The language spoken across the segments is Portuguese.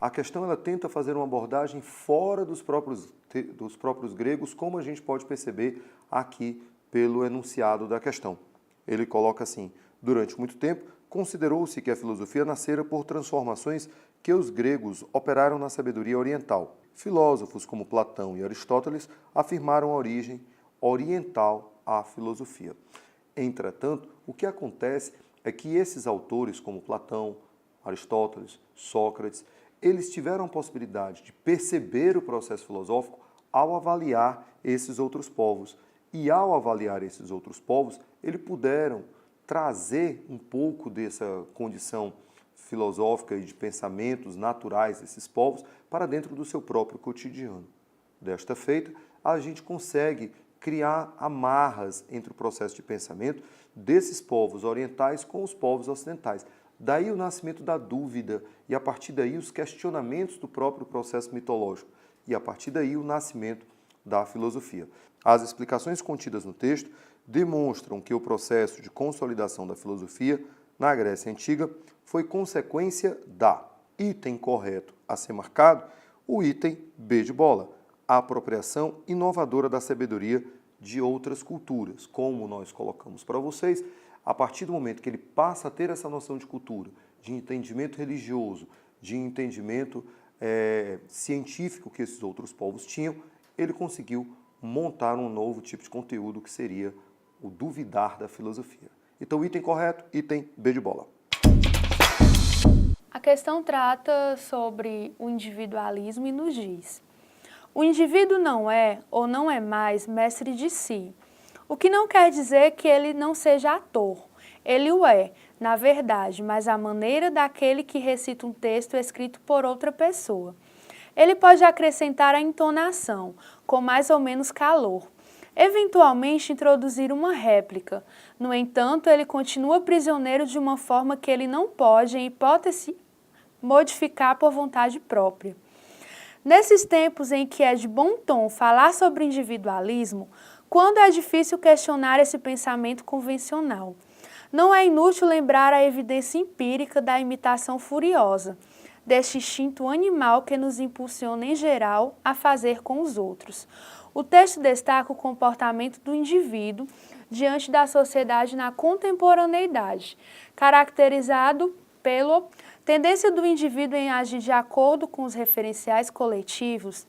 A questão ela tenta fazer uma abordagem fora dos próprios gregos, como a gente pode perceber aqui pelo enunciado da questão. Ele coloca assim: durante muito tempo, considerou-se que a filosofia nascera por transformações que os gregos operaram na sabedoria oriental. Filósofos como Platão e Aristóteles afirmaram a origem oriental à filosofia. Entretanto, o que acontece é que esses autores, como Platão, Aristóteles, Sócrates, eles tiveram a possibilidade de perceber o processo filosófico ao avaliar esses outros povos. E ao avaliar esses outros povos, eles puderam trazer um pouco dessa condição filosófica e de pensamentos naturais desses povos para dentro do seu próprio cotidiano. Desta feita, a gente consegue criar amarras entre o processo de pensamento desses povos orientais com os povos ocidentais. Daí o nascimento da dúvida e, a partir daí, os questionamentos do próprio processo mitológico e, a partir daí, o nascimento da filosofia. As explicações contidas no texto demonstram que o processo de consolidação da filosofia na Grécia Antiga foi consequência da item correto a ser marcado, o item B de bola, a apropriação inovadora da sabedoria de outras culturas. Como nós colocamos para vocês, a partir do momento que ele passa a ter essa noção de cultura, de entendimento religioso, de entendimento científico que esses outros povos tinham, ele conseguiu montar um novo tipo de conteúdo que seria o duvidar da filosofia. Então, item correto, item B de bola. A questão trata sobre o individualismo e nos diz: o indivíduo não é ou não é mais mestre de si, o que não quer dizer que ele não seja ator. Ele o é, na verdade, mas à maneira daquele que recita um texto escrito por outra pessoa. Ele pode acrescentar a entonação, com mais ou menos calor, eventualmente introduzir uma réplica. No entanto, ele continua prisioneiro de uma forma que ele não pode, em hipótese, modificar por vontade própria. Nesses tempos em que é de bom tom falar sobre individualismo, quando é difícil questionar esse pensamento convencional, não é inútil lembrar a evidência empírica da imitação furiosa, deste instinto animal que nos impulsiona em geral a fazer com os outros. O texto destaca o comportamento do indivíduo diante da sociedade na contemporaneidade, caracterizado pela tendência do indivíduo em agir de acordo com os referenciais coletivos.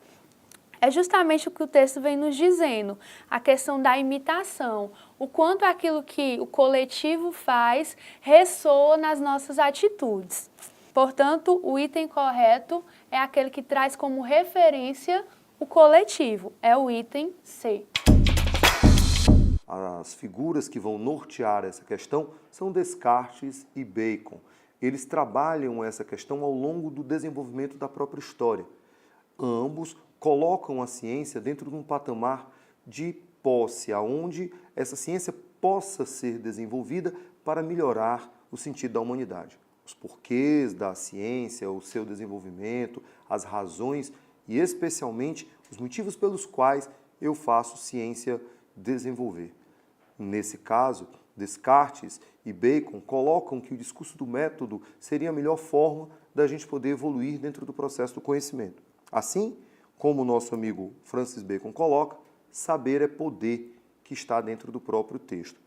É justamente o que o texto vem nos dizendo, a questão da imitação, o quanto aquilo que o coletivo faz ressoa nas nossas atitudes. Portanto, o item correto é aquele que traz como referência o coletivo, é o item C. As figuras que vão nortear essa questão são Descartes e Bacon. Eles trabalham essa questão ao longo do desenvolvimento da própria história. Ambos colocam a ciência dentro de um patamar de posse, onde essa ciência possa ser desenvolvida para melhorar o sentido da humanidade. Os porquês da ciência, o seu desenvolvimento, as razões e, especialmente, os motivos pelos quais eu faço ciência desenvolver. Nesse caso, Descartes e Bacon colocam que o discurso do método seria a melhor forma da gente poder evoluir dentro do processo do conhecimento. Assim, como o nosso amigo Francis Bacon coloca, saber é poder, que está dentro do próprio texto.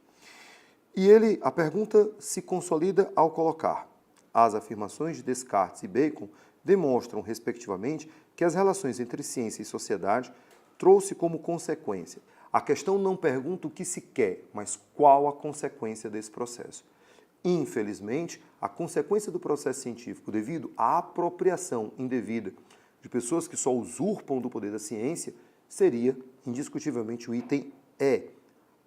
E a pergunta se consolida ao colocar: as afirmações de Descartes e Bacon demonstram, respectivamente, que as relações entre ciência e sociedade trouxe como consequência. A questão não pergunta o que se quer, mas qual a consequência desse processo. Infelizmente, a consequência do processo científico, devido à apropriação indevida de pessoas que só usurpam do poder da ciência, seria, indiscutivelmente, o item E,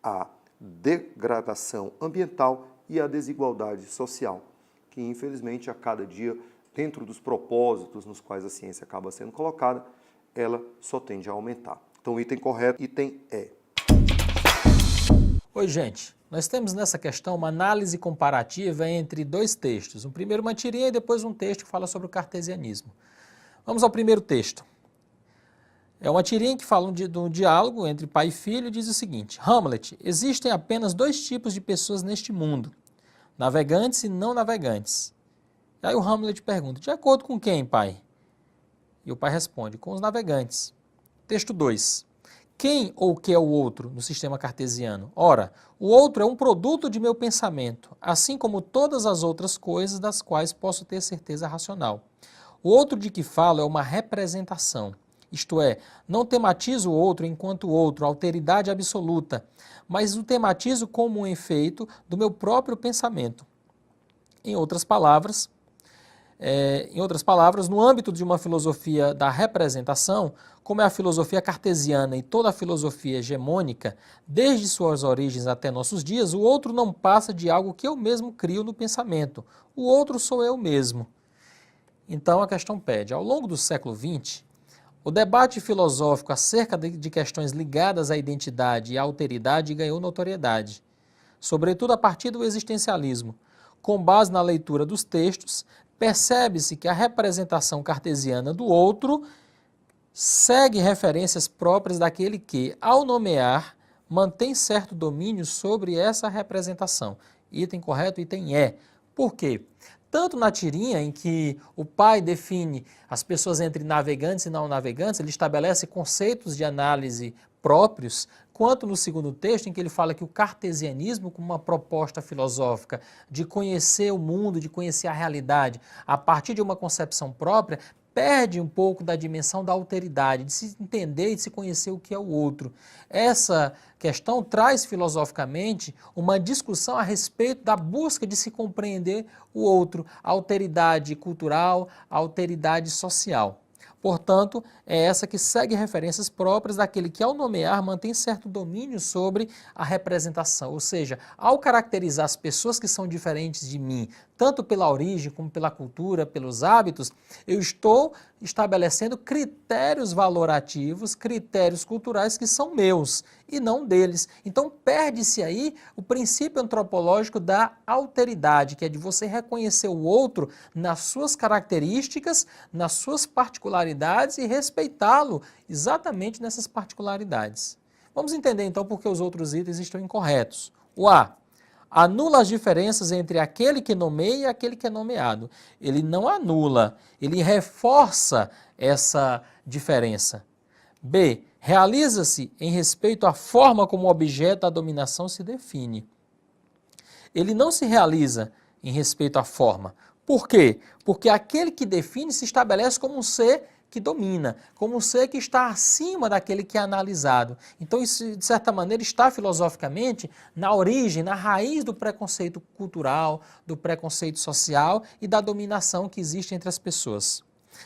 a degradação ambiental e a desigualdade social, que, infelizmente, a cada dia, dentro dos propósitos nos quais a ciência acaba sendo colocada, ela só tende a aumentar. Então, o item correto, item E. Oi, gente. Nós temos nessa questão uma análise comparativa entre dois textos. Um primeiro uma tirinha e depois um texto que fala sobre o cartesianismo. Vamos ao primeiro texto. É uma tirinha que fala de um diálogo entre pai e filho e diz o seguinte: Hamlet, existem apenas dois tipos de pessoas neste mundo, navegantes e não navegantes. E aí o Hamlet pergunta: de acordo com quem, pai? E o pai responde, com os navegantes. Texto 2. Quem ou o que é o outro no sistema cartesiano? Ora, o outro é um produto de meu pensamento, assim como todas as outras coisas das quais posso ter certeza racional. O outro de que falo é uma representação, isto é, não tematizo o outro enquanto outro, alteridade absoluta, mas o tematizo como um efeito do meu próprio pensamento. Em outras palavras, no âmbito de uma filosofia da representação, como é a filosofia cartesiana e toda a filosofia hegemônica, desde suas origens até nossos dias, o outro não passa de algo que eu mesmo crio no pensamento. O outro sou eu mesmo. Então a questão pede, ao longo do século XX, o debate filosófico acerca de questões ligadas à identidade e à alteridade ganhou notoriedade, sobretudo a partir do existencialismo. Com base na leitura dos textos, percebe-se que a representação cartesiana do outro segue referências próprias daquele que, ao nomear, mantém certo domínio sobre essa representação. Item correto, item E. Por quê? Tanto na tirinha em que o pai define as pessoas entre navegantes e não navegantes, ele estabelece conceitos de análise próprios, quanto no segundo texto em que ele fala que o cartesianismo, como uma proposta filosófica de conhecer o mundo, de conhecer a realidade, a partir de uma concepção própria, perde um pouco da dimensão da alteridade, de se entender e de se conhecer o que é o outro. Essa questão traz filosoficamente uma discussão a respeito da busca de se compreender o outro, a alteridade cultural, a alteridade social. Portanto, é essa que segue referências próprias daquele que, ao nomear, mantém certo domínio sobre a representação. Ou seja, ao caracterizar as pessoas que são diferentes de mim, tanto pela origem como pela cultura, pelos hábitos, eu estou estabelecendo critérios valorativos, critérios culturais que são meus e não deles. Então perde-se aí o princípio antropológico da alteridade, que é de você reconhecer o outro nas suas características, nas suas particularidades e respeitá-lo exatamente nessas particularidades. Vamos entender então por que os outros itens estão incorretos. O A. Anula as diferenças entre aquele que nomeia e aquele que é nomeado. Ele não anula, ele reforça essa diferença. B. Realiza-se em respeito à forma como o objeto da dominação se define. Ele não se realiza em respeito à forma. Por quê? Porque aquele que define se estabelece como um ser que domina, como um ser que está acima daquele que é analisado. Então isso, de certa maneira, está filosoficamente na origem, na raiz do preconceito cultural, do preconceito social e da dominação que existe entre as pessoas.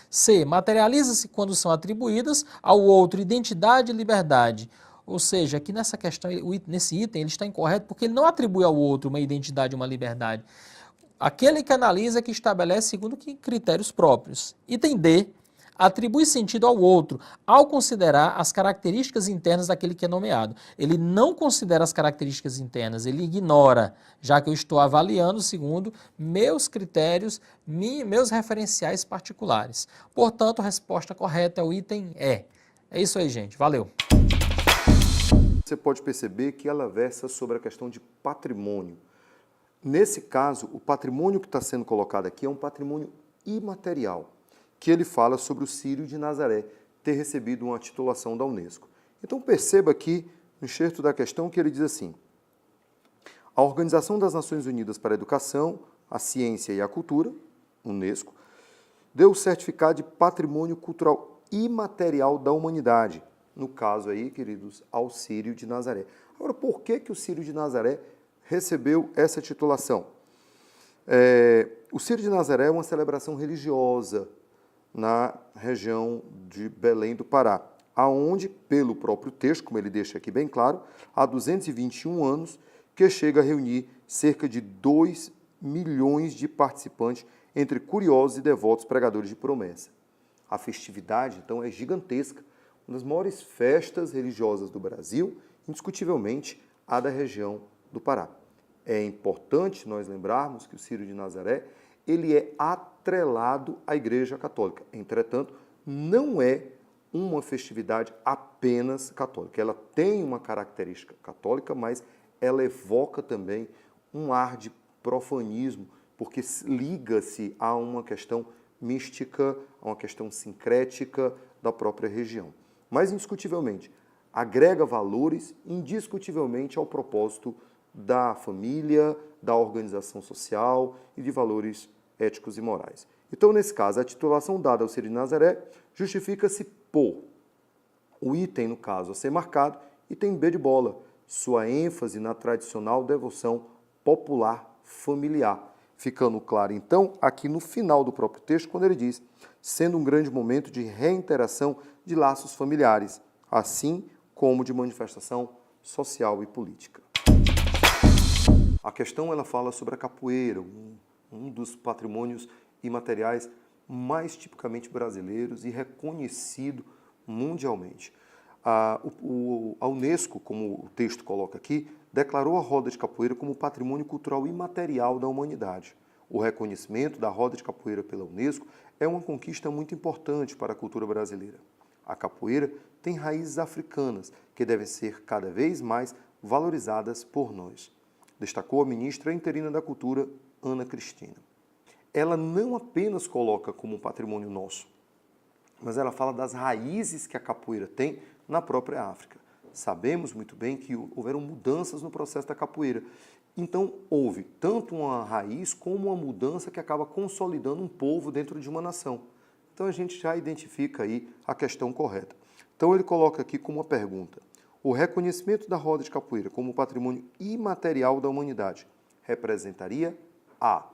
C. Materializa-se quando são atribuídas ao outro identidade e liberdade. Ou seja, aqui nessa questão, nesse item, ele está incorreto porque ele não atribui ao outro uma identidade e uma liberdade. Aquele que analisa, que estabelece segundo critérios próprios. Item D. Atribui sentido ao outro ao considerar as características internas daquele que é nomeado. Ele não considera as características internas, ele ignora, já que eu estou avaliando segundo meus critérios, meus referenciais particulares. Portanto, a resposta correta é o item E. É isso aí, gente. Valeu! Você pode perceber que ela versa sobre a questão de patrimônio. Nesse caso, o patrimônio que está sendo colocado aqui é um patrimônio imaterial, que ele fala sobre o Círio de Nazaré ter recebido uma titulação da Unesco. Então perceba aqui, no enxerto da questão, que ele diz assim: a Organização das Nações Unidas para a Educação, a Ciência e a Cultura, Unesco, deu o certificado de Patrimônio Cultural Imaterial da Humanidade, no caso aí, queridos, ao Círio de Nazaré. Agora, por que o Círio de Nazaré recebeu essa titulação? O Círio de Nazaré é uma celebração religiosa na região de Belém do Pará, aonde, pelo próprio texto, como ele deixa aqui bem claro, há 221 anos que chega a reunir cerca de 2 milhões de participantes entre curiosos e devotos pregadores de promessa. A festividade, então, é gigantesca, uma das maiores festas religiosas do Brasil, indiscutivelmente a da região do Pará. É importante nós lembrarmos que o Círio de Nazaré ele é atrelado à Igreja Católica. Entretanto, não é uma festividade apenas católica. Ela tem uma característica católica, mas ela evoca também um ar de profanismo, porque liga-se a uma questão mística, a uma questão sincrética da própria região. Mas, indiscutivelmente, agrega valores indiscutivelmente ao propósito da família, da organização social e de valores éticos e morais. Então, nesse caso, a titulação dada ao Círio de Nazaré justifica-se por o item, no caso, a ser marcado, item B de bola, sua ênfase na tradicional devoção popular familiar. Ficando claro, então, aqui no final do próprio texto, quando ele diz, sendo um grande momento de reinteração de laços familiares, assim como de manifestação social e política. A questão ela fala sobre a capoeira, um dos patrimônios imateriais mais tipicamente brasileiros e reconhecido mundialmente. A Unesco, como o texto coloca aqui, declarou a roda de capoeira como patrimônio cultural imaterial da humanidade. O reconhecimento da roda de capoeira pela Unesco é uma conquista muito importante para a cultura brasileira. A capoeira tem raízes africanas que devem ser cada vez mais valorizadas por nós, destacou a ministra interina da Cultura, Ana Cristina. Ela não apenas coloca como patrimônio nosso, mas ela fala das raízes que a capoeira tem na própria África. Sabemos muito bem que houveram mudanças no processo da capoeira. Então, houve tanto uma raiz como uma mudança que acaba consolidando um povo dentro de uma nação. Então, a gente já identifica aí a questão correta. Então, ele coloca aqui como uma pergunta. O reconhecimento da roda de capoeira como patrimônio imaterial da humanidade representaria A.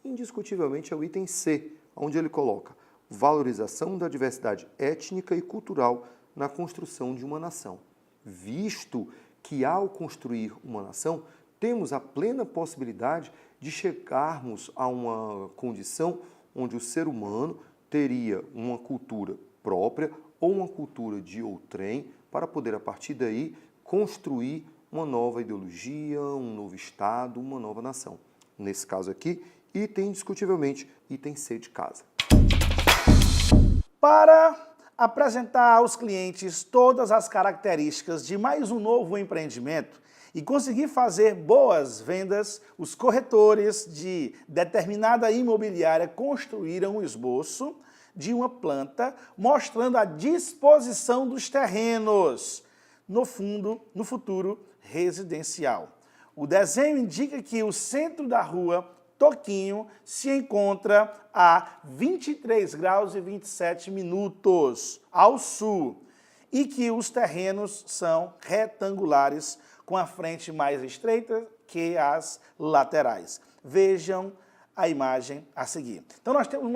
Indiscutivelmente é o item C, onde ele coloca valorização da diversidade étnica e cultural na construção de uma nação. Visto que ao construir uma nação, temos a plena possibilidade de chegarmos a uma condição onde o ser humano teria uma cultura própria ou uma cultura de outrem para poder, a partir daí, construir uma nova ideologia, um novo Estado, uma nova nação. Nesse caso aqui, item indiscutivelmente, item C de casa. Para apresentar aos clientes todas as características de mais um novo empreendimento e conseguir fazer boas vendas, os corretores de determinada imobiliária construíram um esboço de uma planta mostrando a disposição dos terrenos no futuro residencial. O desenho indica que o centro da rua Toquinho se encontra a 23 graus e 27 minutos ao sul e que os terrenos são retangulares com a frente mais estreita que as laterais. Vejam a imagem a seguir. Então nós temos um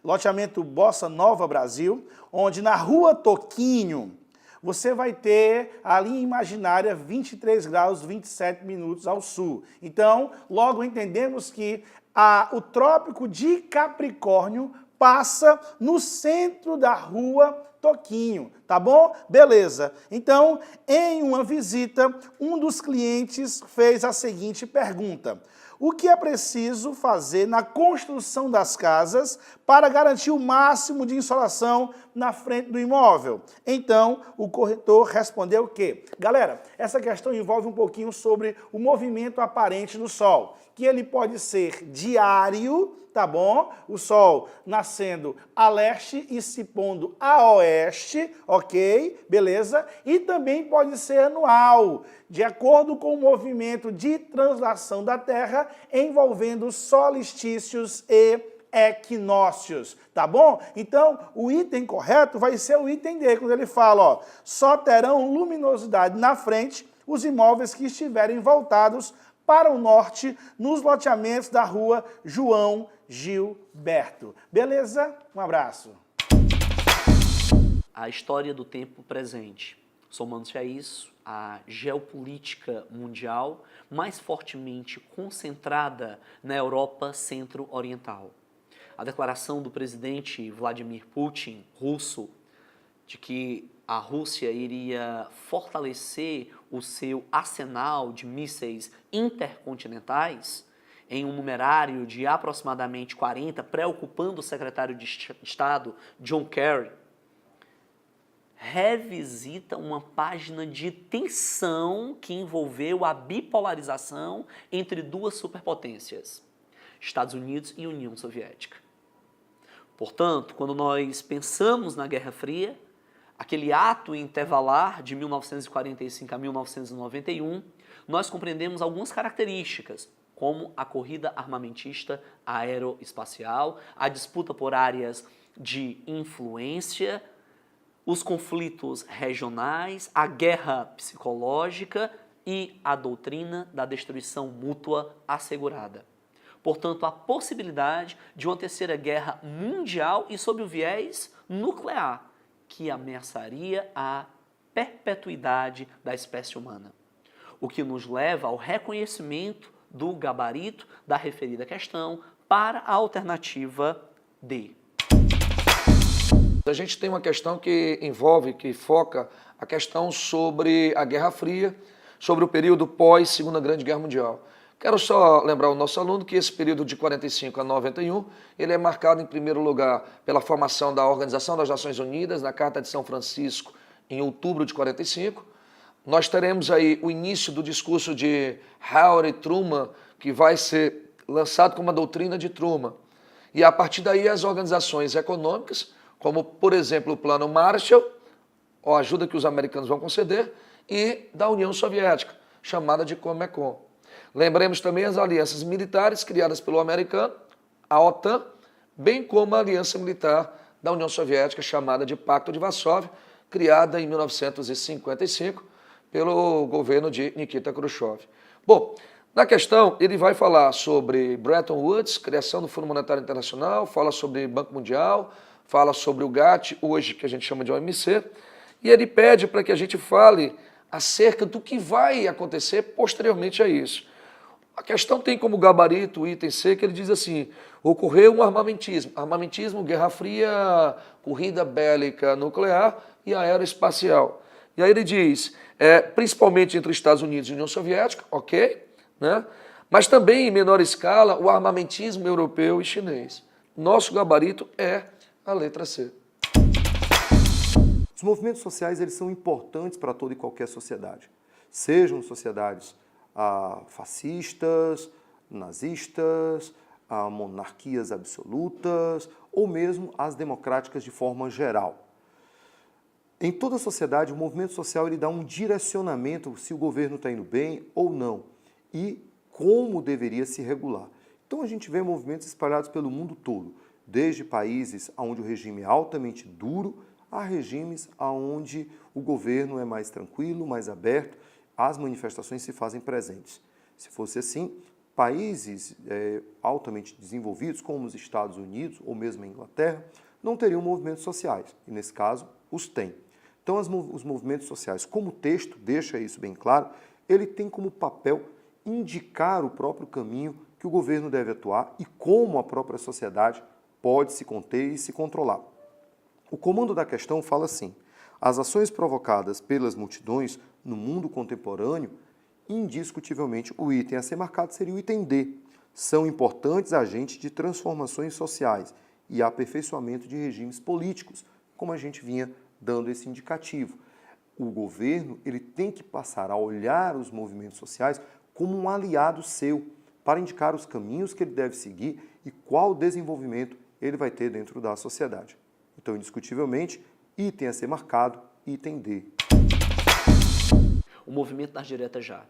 loteamento Bossa Nova Brasil, onde na rua Toquinho você vai ter a linha imaginária 23 graus 27 minutos ao sul. Então, logo entendemos que o Trópico de Capricórnio passa no centro da rua Toquinho, tá bom? Beleza. Então, em uma visita, um dos clientes fez a seguinte pergunta: o que é preciso fazer na construção das casas para garantir o máximo de insolação na frente do imóvel? Então, o corretor respondeu o quê? Galera, essa questão envolve um pouquinho sobre o movimento aparente do sol, que ele pode ser diário, tá bom? O sol nascendo a leste e se pondo a oeste, ok? Beleza? E também pode ser anual, de acordo com o movimento de translação da Terra envolvendo solstícios e equinócios, tá bom? Então, o item correto vai ser o item D, quando ele fala, ó, só terão luminosidade na frente os imóveis que estiverem voltados para o norte nos loteamentos da rua João Gilberto. Beleza? Um abraço. A história do tempo presente, somando-se a isso, a geopolítica mundial mais fortemente concentrada na Europa centro-oriental. A declaração do presidente Vladimir Putin, russo, de que a Rússia iria fortalecer o seu arsenal de mísseis intercontinentais em um numerário de aproximadamente 40, preocupando o secretário de Estado, John Kerry, revisita uma página de tensão que envolveu a bipolarização entre duas superpotências. Estados Unidos e União Soviética. Portanto, quando nós pensamos na Guerra Fria, aquele ato intervalar de 1945 a 1991, nós compreendemos algumas características, como a corrida armamentista aeroespacial, a disputa por áreas de influência, os conflitos regionais, a guerra psicológica e a doutrina da destruição mútua assegurada. Portanto, a possibilidade de uma terceira guerra mundial e sob o viés nuclear, que ameaçaria a perpetuidade da espécie humana. O que nos leva ao reconhecimento do gabarito da referida questão para a alternativa D. A gente tem uma questão que envolve, que foca a questão sobre a Guerra Fria, sobre o período pós Segunda Grande Guerra Mundial. Quero só lembrar o nosso aluno que esse período de 45 a 91, ele é marcado em primeiro lugar pela formação da Organização das Nações Unidas, na Carta de São Francisco, em outubro de 45. Nós teremos aí o início do discurso de Howard Truman, que vai ser lançado como a doutrina de Truman. E a partir daí as organizações econômicas, como por exemplo o Plano Marshall, a ajuda que os americanos vão conceder, e da União Soviética, chamada de Comecon. Lembremos também as alianças militares criadas pelo americano, a OTAN, bem como a aliança militar da União Soviética, chamada de Pacto de Varsóvia, criada em 1955 pelo governo de Nikita Khrushchev. Bom, na questão, ele vai falar sobre Bretton Woods, criação do Fundo Monetário Internacional, fala sobre Banco Mundial, fala sobre o GATT, hoje que a gente chama de OMC, e ele pede para que a gente fale acerca do que vai acontecer posteriormente a isso. A questão tem como gabarito o item C, que ele diz assim, ocorreu um armamentismo, Guerra Fria, corrida bélica nuclear e aeroespacial. E aí ele diz, principalmente entre os Estados Unidos e União Soviética, ok, né? Mas também em menor escala o armamentismo europeu e chinês. Nosso gabarito é a letra C. Os movimentos sociais eles são importantes para toda e qualquer sociedade, sejam sociedades fascistas, nazistas, monarquias absolutas ou mesmo as democráticas de forma geral. Em toda a sociedade, o movimento social ele dá um direcionamento se o governo está indo bem ou não e como deveria se regular. Então a gente vê movimentos espalhados pelo mundo todo, desde países onde o regime é altamente duro, a regimes onde o governo é mais tranquilo, mais aberto, as manifestações se fazem presentes. Se fosse assim, países altamente desenvolvidos, como os Estados Unidos ou mesmo a Inglaterra, não teriam movimentos sociais, e nesse caso, os têm. Então, os movimentos sociais, como o texto deixa isso bem claro, ele tem como papel indicar o próprio caminho que o governo deve atuar e como a própria sociedade pode se conter e se controlar. O comando da questão fala assim, as ações provocadas pelas multidões no mundo contemporâneo, indiscutivelmente o item a ser marcado seria o item D, são importantes agentes de transformações sociais e aperfeiçoamento de regimes políticos, como a gente vinha dando esse indicativo. O governo ele tem que passar a olhar os movimentos sociais como um aliado seu, para indicar os caminhos que ele deve seguir e qual desenvolvimento ele vai ter dentro da sociedade. Então, indiscutivelmente, item a ser marcado, item D. O movimento das diretas já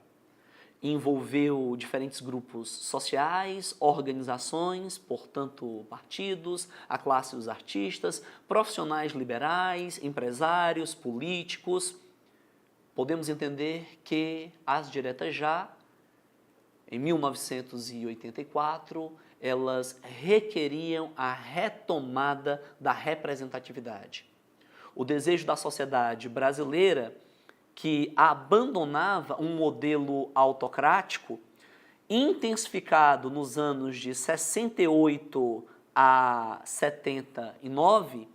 envolveu diferentes grupos sociais, organizações, portanto partidos, a classe dos artistas, profissionais liberais, empresários, políticos. Podemos entender que as diretas já, em 1984, elas requeriam a retomada da representatividade. O desejo da sociedade brasileira que abandonava um modelo autocrático, intensificado nos anos de 68 a 79,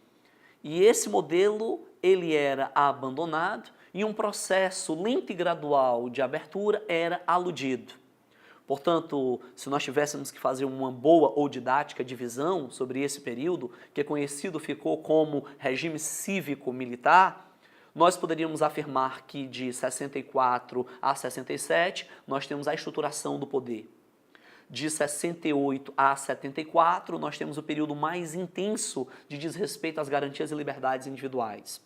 e esse modelo ele era abandonado e um processo lento e gradual de abertura era aludido. Portanto, se nós tivéssemos que fazer uma boa ou didática divisão sobre esse período, que conhecido ficou como regime cívico-militar, nós poderíamos afirmar que de 64 a 67 nós temos a estruturação do poder. De 68 a 74, nós temos o período mais intenso de desrespeito às garantias e liberdades individuais.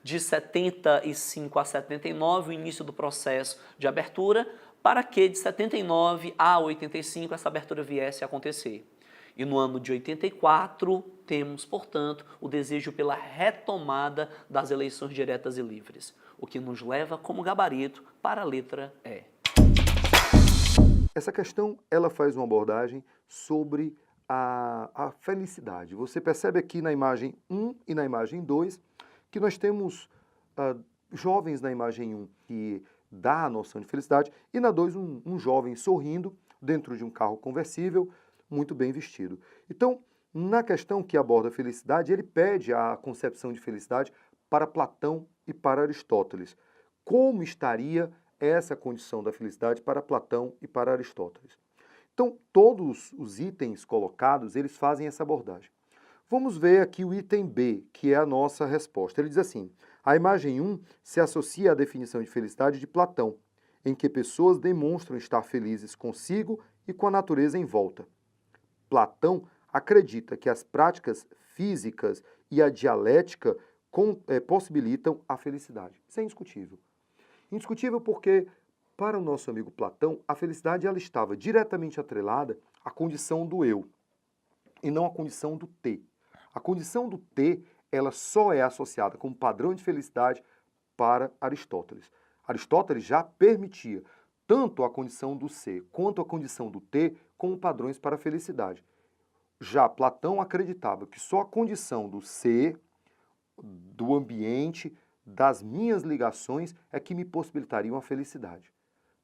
De 75 a 79, o início do processo de abertura, para que de 79 a 85 essa abertura viesse a acontecer. E no ano de 84, temos, portanto, o desejo pela retomada das eleições diretas e livres, o que nos leva como gabarito para a letra E. Essa questão, ela faz uma abordagem sobre a felicidade. Você percebe aqui na imagem 1 e na imagem 2 que nós temos jovens na imagem 1 que dá a noção de felicidade e na 2 um jovem sorrindo dentro de um carro conversível, muito bem vestido. Então, na questão que aborda a felicidade, ele pede a concepção de felicidade para Platão e para Aristóteles. Como estaria essa condição da felicidade para Platão e para Aristóteles? Então, todos os itens colocados, eles fazem essa abordagem. Vamos ver aqui o item B, que é a nossa resposta. Ele diz assim: a imagem 1 se associa à definição de felicidade de Platão, em que pessoas demonstram estar felizes consigo e com a natureza em volta. Platão acredita que as práticas físicas e a dialética possibilitam a felicidade. Isso é indiscutível. Indiscutível porque, para o nosso amigo Platão, a felicidade ela estava diretamente atrelada à condição do eu e não à condição do T. A condição do T, ela só é associada como padrão de felicidade para Aristóteles. Aristóteles já permitia tanto a condição do C quanto a condição do T como padrões para a felicidade. Já Platão acreditava que só a condição do C, do ambiente, das minhas ligações é que me possibilitariam a felicidade,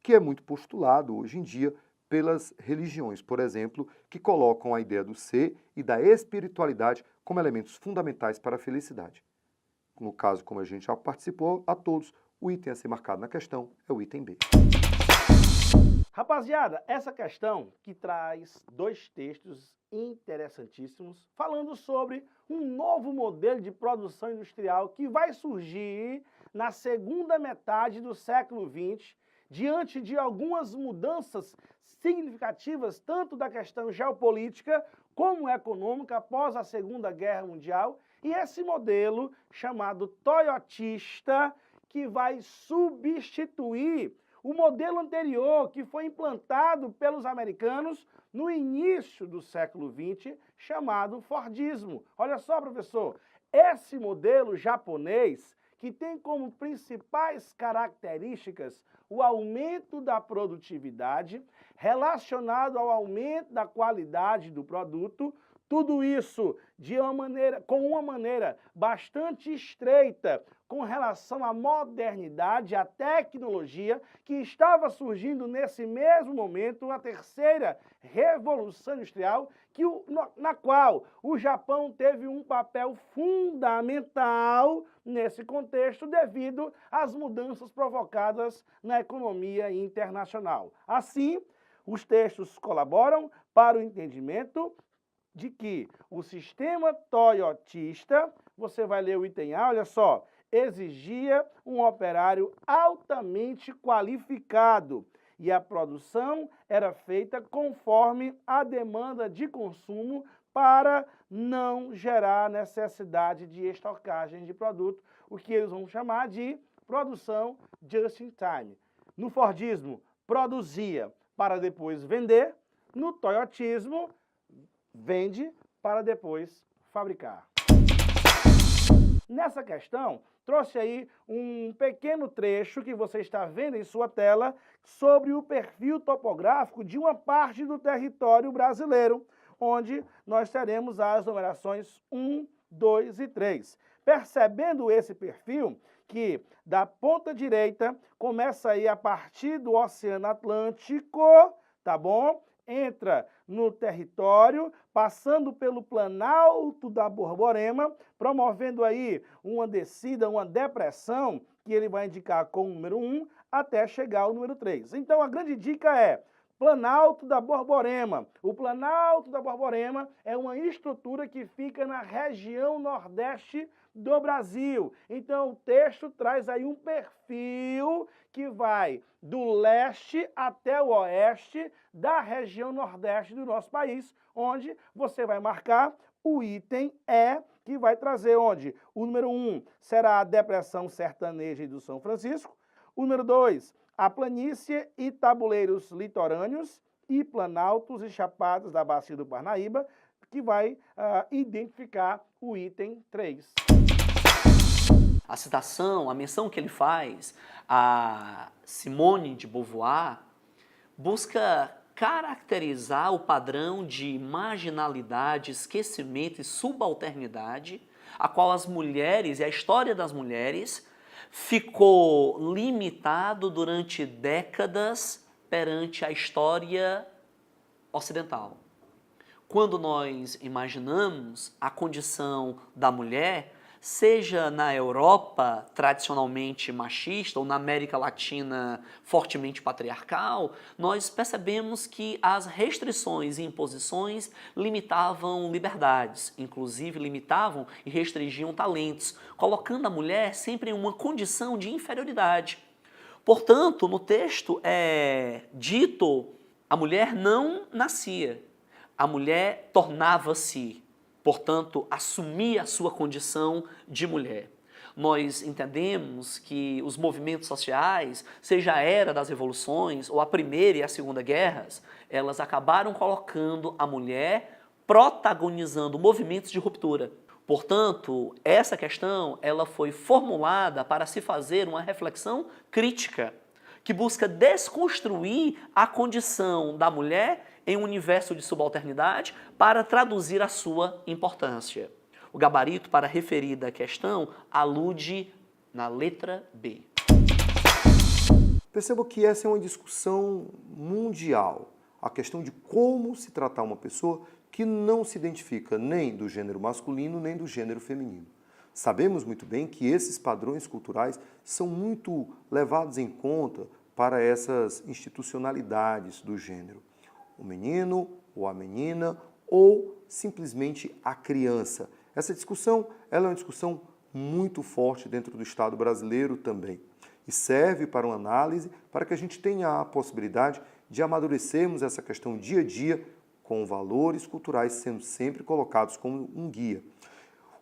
que é muito postulado hoje em dia pelas religiões, por exemplo, que colocam a ideia do ser e da espiritualidade como elementos fundamentais para a felicidade. No caso, como a gente já participou, a todos, o item a ser marcado na questão é o item B. Rapaziada, essa questão que traz dois textos interessantíssimos falando sobre um novo modelo de produção industrial que vai surgir na segunda metade do século XX, diante de algumas mudanças significativas, tanto da questão geopolítica como econômica após a Segunda Guerra Mundial, e esse modelo chamado toyotista, que vai substituir o modelo anterior que foi implantado pelos americanos no início do século XX, chamado Fordismo. Olha só, professor, esse modelo japonês, que tem como principais características o aumento da produtividade, relacionado ao aumento da qualidade do produto, tudo isso com uma maneira bastante estreita com relação à modernidade, à tecnologia, que estava surgindo nesse mesmo momento, a terceira revolução industrial, na qual o Japão teve um papel fundamental nesse contexto devido às mudanças provocadas na economia internacional. Assim, os textos colaboram para o entendimento de que o sistema toyotista, você vai ler o item A, olha só, exigia um operário altamente qualificado e a produção era feita conforme a demanda de consumo para não gerar necessidade de estocagem de produto, o que eles vão chamar de produção just in time. No Fordismo, produzia para depois vender, no toyotismo, vende para depois fabricar. Nessa questão, trouxe aí um pequeno trecho que você está vendo em sua tela sobre o perfil topográfico de uma parte do território brasileiro, onde nós teremos as numerações 1, 2 e 3. Percebendo esse perfil, que da ponta direita começa aí a partir do Oceano Atlântico, tá bom? Entra no território, passando pelo Planalto da Borborema, promovendo aí uma descida, uma depressão, que ele vai indicar com o número 1, até chegar ao número 3. Então, a grande dica é, Planalto da Borborema. O Planalto da Borborema é uma estrutura que fica na região nordeste do Brasil. Então, o texto traz aí um perfil que vai do leste até o oeste da região nordeste do nosso país, onde você vai marcar o item E, que vai trazer onde? O número 1 será a Depressão Sertaneja do São Francisco. O número 2, a planície e tabuleiros litorâneos e planaltos e chapadas da Bacia do Parnaíba, que vai identificar o item 3. A citação, a menção que ele faz a Simone de Beauvoir busca caracterizar o padrão de marginalidade, esquecimento e subalternidade, a qual as mulheres e a história das mulheres ficou limitado durante décadas perante a história ocidental. Quando nós imaginamos a condição da mulher, seja na Europa tradicionalmente machista ou na América Latina fortemente patriarcal, nós percebemos que as restrições e imposições limitavam liberdades, inclusive limitavam e restringiam talentos, colocando a mulher sempre em uma condição de inferioridade. Portanto, no texto é dito, a mulher não nascia, a mulher tornava-se. Portanto, assumir a sua condição de mulher. Nós entendemos que os movimentos sociais, seja a era das revoluções ou a Primeira e a Segunda Guerras, elas acabaram colocando a mulher protagonizando movimentos de ruptura. Portanto, essa questão ela foi formulada para se fazer uma reflexão crítica, que busca desconstruir a condição da mulher em um universo de subalternidade para traduzir a sua importância. O gabarito para a referida questão alude na letra B. Perceba que essa é uma discussão mundial, a questão de como se tratar uma pessoa que não se identifica nem do gênero masculino nem do gênero feminino. Sabemos muito bem que esses padrões culturais são muito levados em conta para essas institucionalidades do gênero. O menino ou a menina ou simplesmente a criança. Essa discussão ela é uma discussão muito forte dentro do Estado brasileiro também e serve para uma análise para que a gente tenha a possibilidade de amadurecermos essa questão dia a dia com valores culturais sendo sempre colocados como um guia.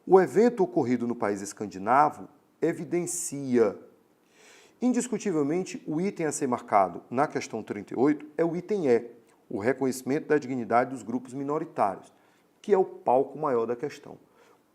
O evento ocorrido no país escandinavo evidencia indiscutivelmente o item a ser marcado na questão 38 é o item E, o reconhecimento da dignidade dos grupos minoritários, que é o palco maior da questão.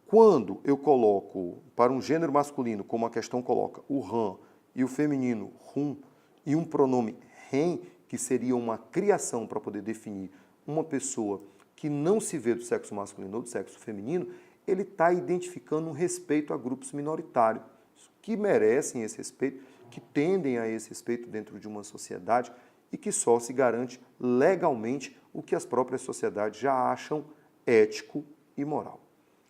Quando eu coloco para um gênero masculino, como a questão coloca, o ran, e o feminino, rum, e um pronome hen, que seria uma criação para poder definir uma pessoa que não se vê do sexo masculino ou do sexo feminino, ele está identificando um respeito a grupos minoritários, que merecem esse respeito, que tendem a esse respeito dentro de uma sociedade e que só se garante legalmente o que as próprias sociedades já acham ético e moral.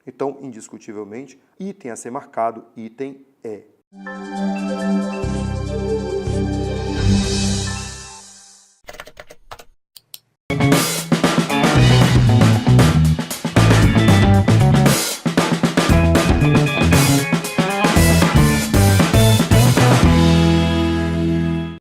Então, indiscutivelmente, item a ser marcado, item E.